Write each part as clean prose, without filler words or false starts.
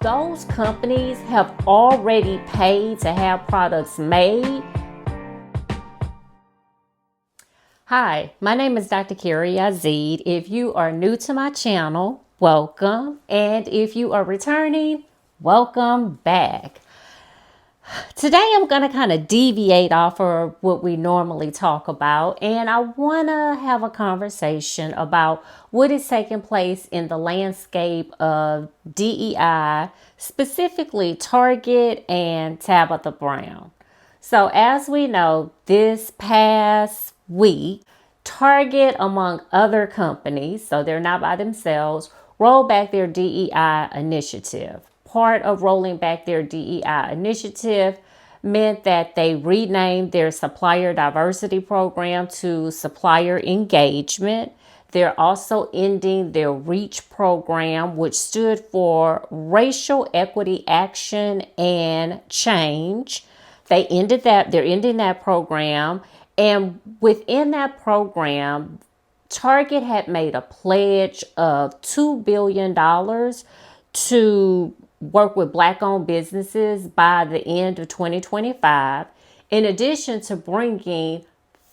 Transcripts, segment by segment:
Those companies have already paid to have products made. Hi, my name is Dr. Carey Yazeed. If you are new to my channel, welcome. And if you are returning, welcome back. Today I'm going to kind of deviate off of what we normally talk about, and I want to have a conversation about what is taking place in the landscape of DEI, specifically Target and Tabitha Brown. So as we know, this past week, Target, among other companies, so they're not by themselves, rolled back their DEI initiative. Part of rolling back their DEI initiative meant that they renamed their supplier diversity program to supplier engagement. They're also ending their REACH program, which stood for Racial Equity Action and Change. They're ending that program. And within that program, Target had made a pledge of $2 billion to work with Black-owned businesses by the end of 2025, in addition to bringing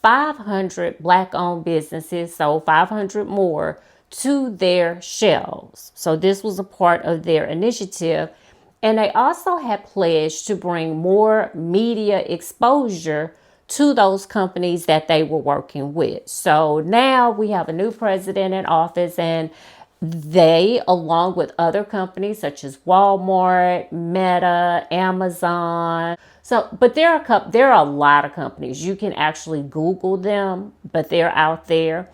500 Black-owned businesses, so 500 more, to their shelves. So this was a part of their initiative. And they also had pledged to bring more media exposure to those companies that they were working with. So now we have a new president in office, and they, along with other companies such as Walmart, Meta, Amazon. But there are a lot of companies. You can actually Google them, but they're out there.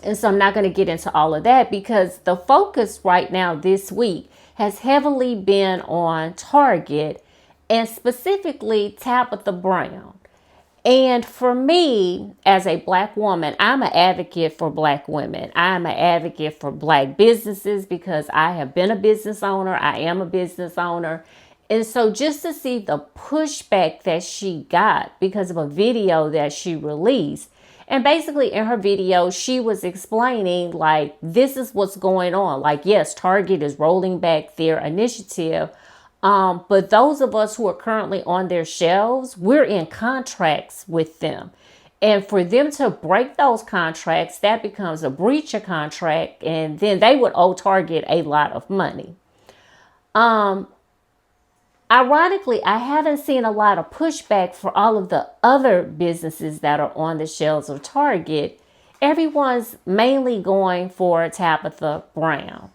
And so I'm not going to get into all of that because the focus right now this week has heavily been on Target and specifically Tabitha Brown. And for me, as a Black woman, I'm an advocate for Black women. I'm an advocate for Black businesses because I have been a business owner. I am a business owner. And so just to see the pushback that she got because of a video that she released. And basically in her video, she was explaining like, this is what's going on. Like, yes, Target is rolling back their initiative. But those of us who are currently on their shelves, we're in contracts with them. And for them to break those contracts, that becomes a breach of contract. And then they would owe Target a lot of money. Ironically, I haven't seen a lot of pushback for all of the other businesses that are on the shelves of Target. Everyone's mainly going for Tabitha Brown.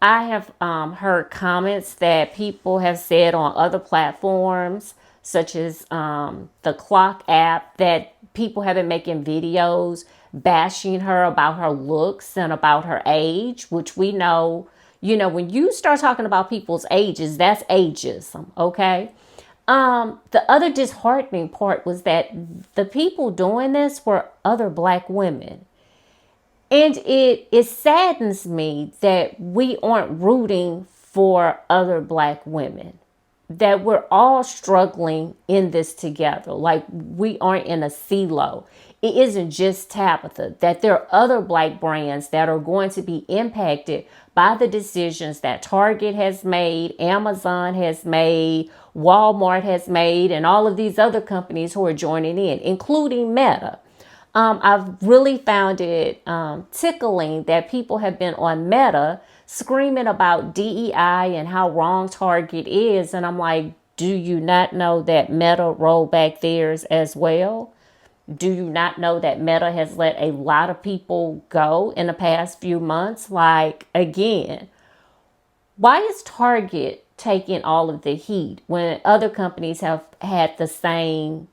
I have heard comments that people have said on other platforms, such as the Clock app, that people have been making videos bashing her about her looks and about her age, which we know, when you start talking about people's ages, that's ageism, okay? The other disheartening part was that the people doing this were other Black women. And it saddens me that we aren't rooting for other Black women, that we're all struggling in this together. Like we aren't in a silo. It isn't just Tabitha, that there are other Black brands that are going to be impacted by the decisions that Target has made, Amazon has made, Walmart has made, and all of these other companies who are joining in, including Meta. I've really found it tickling that people have been on Meta screaming about DEI and how wrong Target is. And I'm like, do you not know that Meta rolled back theirs as well? Do you not know that Meta has let a lot of people go in the past few months? Like, again, why is Target taking all of the heat when other companies have had the same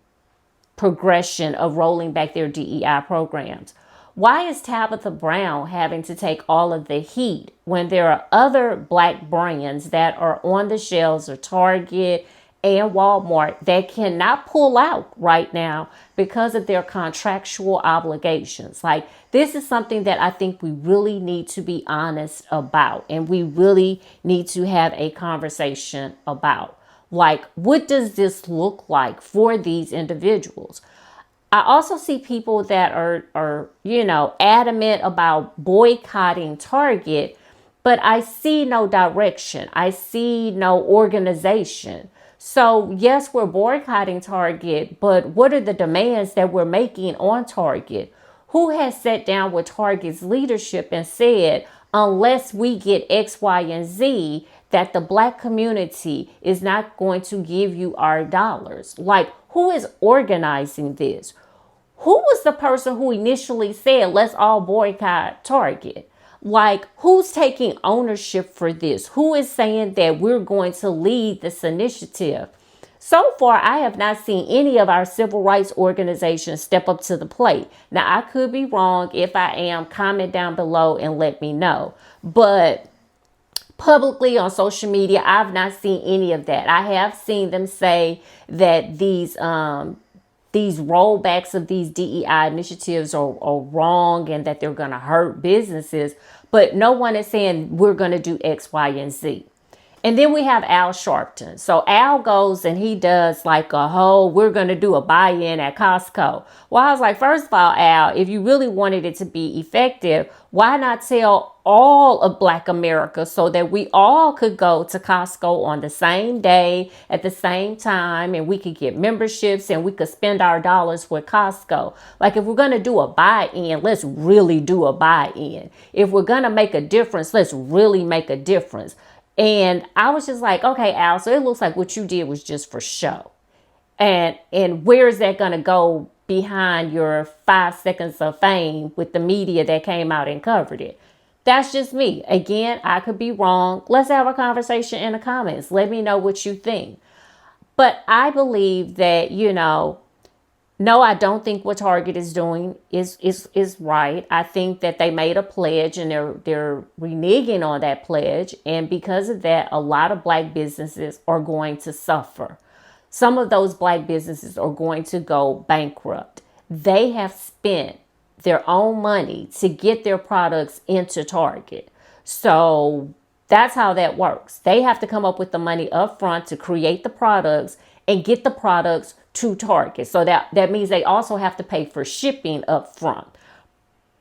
progression of rolling back their DEI programs? Why is Tabitha Brown having to take all of the heat when there are other Black brands that are on the shelves of Target and Walmart that cannot pull out right now because of their contractual obligations? Like, this is something that I think we really need to be honest about, and we really need to have a conversation about. Like, what does this look like for these individuals? I also see people that are adamant about boycotting Target but I see no direction. I see no organization. So yes, we're boycotting Target, but what are the demands that we're making on Target? Who has sat down with Target's leadership and said, unless we get X, Y, and Z, that the Black community is not going to give you our dollars? Like, who is organizing this? Who was the person who initially said, let's all boycott Target? Like, who's taking ownership for this? Who is saying that we're going to lead this initiative? So far, I have not seen any of our civil rights organizations step up to the plate. Now, I could be wrong. If I am, comment down below and let me know. But publicly on social media, I've not seen any of that. I have seen them say that these rollbacks of these DEI initiatives are wrong and that they're going to hurt businesses. But no one is saying we're going to do X, Y, and Z. And then we have Al Sharpton. So Al goes and he does like we're going to do a buy-in at Costco. Well, I was like, first of all, Al, if you really wanted it to be effective, why not tell all of Black America so that we all could go to Costco on the same day at the same time, and we could get memberships and we could spend our dollars with Costco. Like, if we're going to do a buy-in, let's really do a buy-in. If we're going to make a difference, let's really make a difference. And I was just like, okay, Al, so it looks like what you did was just for show. And where is that going to go behind your 5 seconds of fame with the media that came out and covered it? That's just me. Again, I could be wrong. Let's have a conversation in the comments. Let me know what you think. But I believe that, no, I don't think what Target is doing is right. I think that they made a pledge and they're reneging on that pledge. And because of that, a lot of Black businesses are going to suffer. Some of those Black businesses are going to go bankrupt. They have spent their own money to get their products into Target. So that's how that works. They have to come up with the money up front to create the products and get the products to Target. So that means they also have to pay for shipping up front.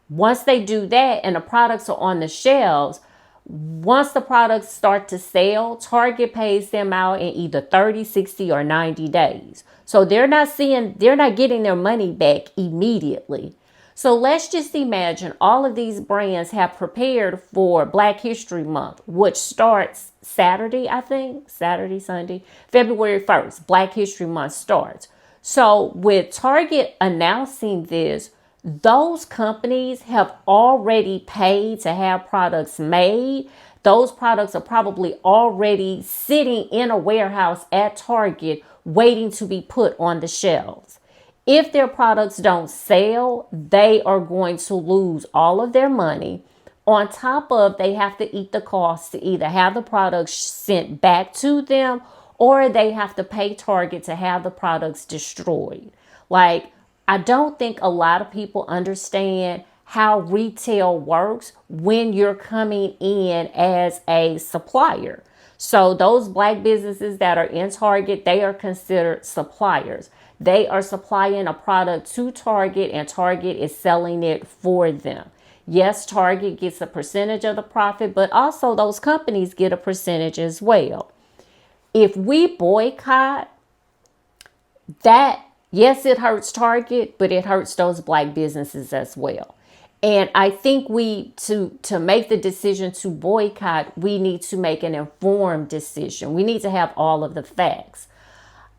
Once they do that and the products are on the shelves, once the products start to sell, Target pays them out in either 30, 60, or 90 days. So they're not getting their money back immediately. So let's just imagine all of these brands have prepared for Black History Month, which starts Saturday, I think, Sunday, February 1st, Black History Month starts. So with Target announcing this, those companies have already paid to have products made. Those products are probably already sitting in a warehouse at Target waiting to be put on the shelves. If their products don't sell, they are going to lose all of their money. On top of, they have to eat the cost to either have the products sent back to them or they have to pay Target to have the products destroyed. Like, I don't think a lot of people understand how retail works when you're coming in as a supplier. So those Black businesses that are in Target, they are considered suppliers. They are supplying a product to Target and Target is selling it for them. Yes, Target gets a percentage of the profit, but also those companies get a percentage as well. If we boycott that, yes, it hurts Target, but it hurts those Black businesses as well. And I think to make the decision to boycott, we need to make an informed decision. We need to have all of the facts.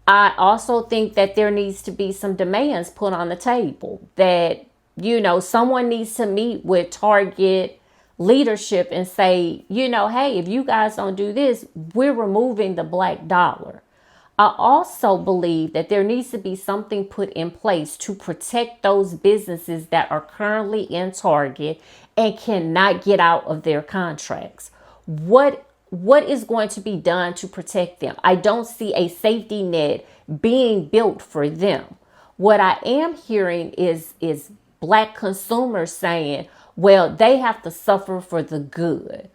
I also think that there needs to be some demands put on the table that, someone needs to meet with Target leadership and say, hey, if you guys don't do this, we're removing the Black dollar. I also believe that there needs to be something put in place to protect those businesses that are currently in Target and cannot get out of their contracts. What is going to be done to protect them? I don't see a safety net being built for them. What I am hearing is Black consumers saying, well, they have to suffer for the good.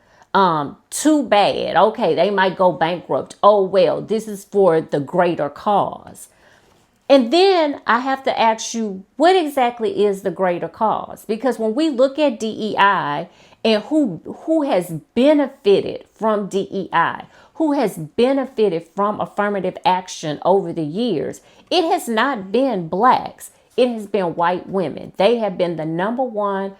Too bad. Okay, they might go bankrupt. Oh, well, this is for the greater cause. And then I have to ask you, what exactly is the greater cause? Because when we look at DEI and who has benefited from DEI, who has benefited from affirmative action over the years, it has not been blacks. It has been white women. They have been the number one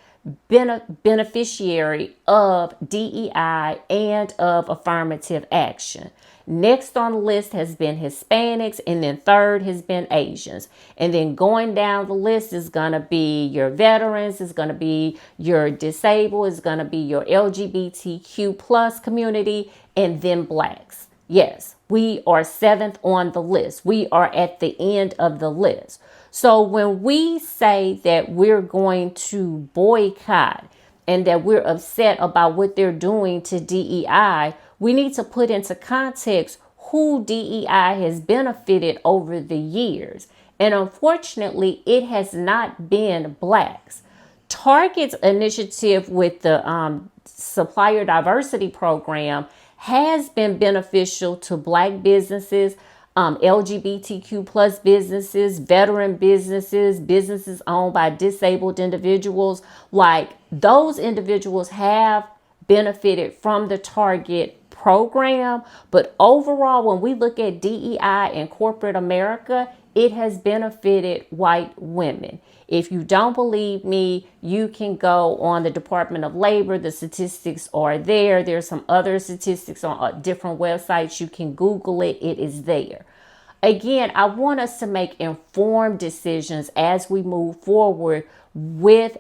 beneficiary of DEI and of affirmative action. Next on the list has been Hispanics, and then third has been Asians. And then going down the list is going to be your veterans, is going to be your disabled, is going to be your LGBTQ plus community, and then blacks. Yes, we are seventh on the list. We are at the end of the list. So when we say that we're going to boycott and that we're upset about what they're doing to DEI, we need to put into context who DEI has benefited over the years. And unfortunately, it has not been blacks. Target's initiative with the supplier diversity program has been beneficial to black businesses, LGBTQ plus businesses, veteran businesses, businesses owned by disabled individuals. Like, those individuals have benefited from the Target program. But overall, when we look at DEI in corporate America, it has benefited white women. If you don't believe me, you can go on the Department of Labor. The statistics are there. There's some other statistics on different websites. You can Google it. It is there. Again, I want us to make informed decisions as we move forward with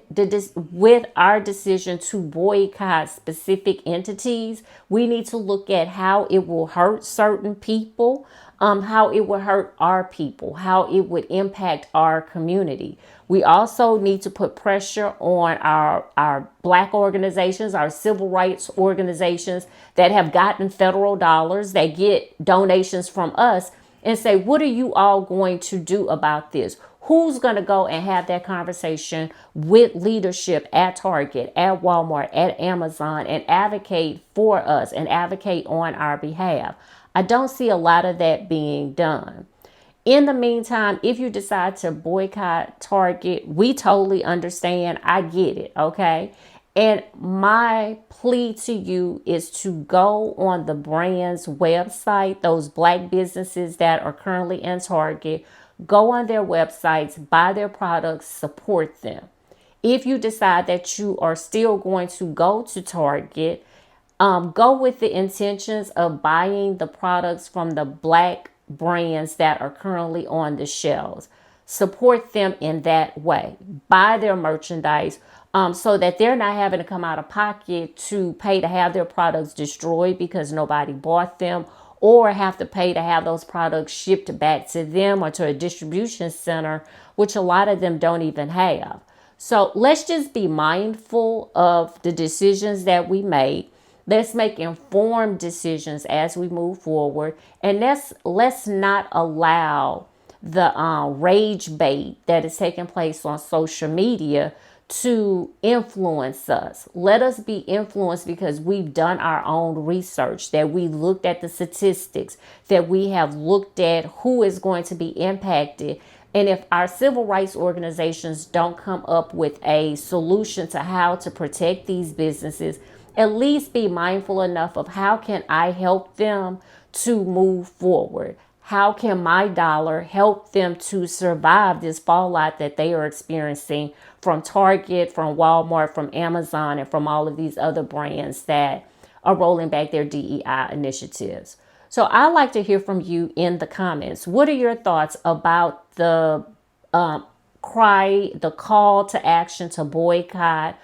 our decision to boycott specific entities. We need to look at how it will hurt certain people, how it will hurt our people, how it would impact our community. We also need to put pressure on our black organizations, our civil rights organizations that have gotten federal dollars, that get donations from us, and say, what are you all going to do about this? Who's going to go and have that conversation with leadership at Target, at Walmart, at Amazon, and advocate for us and advocate on our behalf? I don't see a lot of that being done. In the meantime, if you decide to boycott Target, we totally understand. I get it, okay? And my plea to you is to go on the brand's website, those black businesses that are currently in Target, go on their websites, buy their products, support them. If you decide that you are still going to go to Target, go with the intentions of buying the products from the black brands that are currently on the shelves. Support them in that way. Buy their merchandise so that they're not having to come out of pocket to pay to have their products destroyed because nobody bought them, or have to pay to have those products shipped back to them or to a distribution center, which a lot of them don't even have. So let's just be mindful of the decisions that we make. Let's make informed decisions as we move forward. And let's not allow the rage bait that is taking place on social media to influence us. Let us be influenced because we've done our own research, that we looked at the statistics, that we have looked at who is going to be impacted. And if our civil rights organizations don't come up with a solution to how to protect these businesses, at least be mindful enough of how can I help them to move forward? How can my dollar help them to survive this fallout that they are experiencing from Target, from Walmart, from Amazon, and from all of these other brands that are rolling back their DEI initiatives? So I'd like to hear from you in the comments. What are your thoughts about the call to action to boycott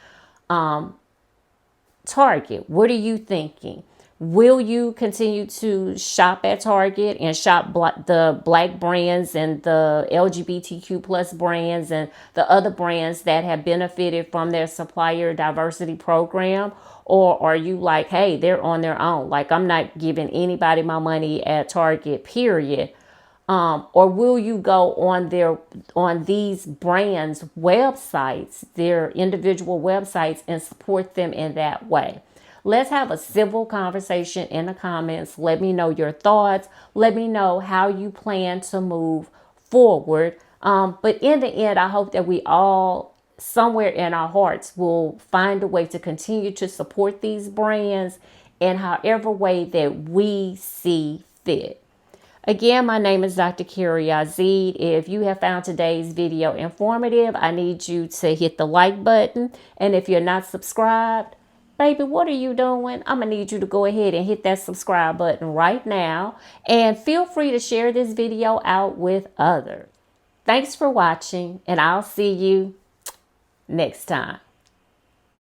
Target? What are you thinking? Will you continue to shop at Target and shop the black brands and the LGBTQ plus brands and the other brands that have benefited from their supplier diversity program? Or are you like, hey, they're on their own, like I'm not giving anybody my money at Target, period? Or will you go on these brands' websites, their individual websites, and support them in that way? Let's have a civil conversation in the comments. Let me know your thoughts. Let me know how you plan to move forward. But in the end, I hope that we all somewhere in our hearts, we'll find a way to continue to support these brands in however way that we see fit. Again, my name is Dr. Carey Yazeed. If you have found today's video informative, I need you to hit the like button. And if you're not subscribed, baby, what are you doing? I'm going to need you to go ahead and hit that subscribe button right now. And feel free to share this video out with others. Thanks for watching, and I'll see you next time.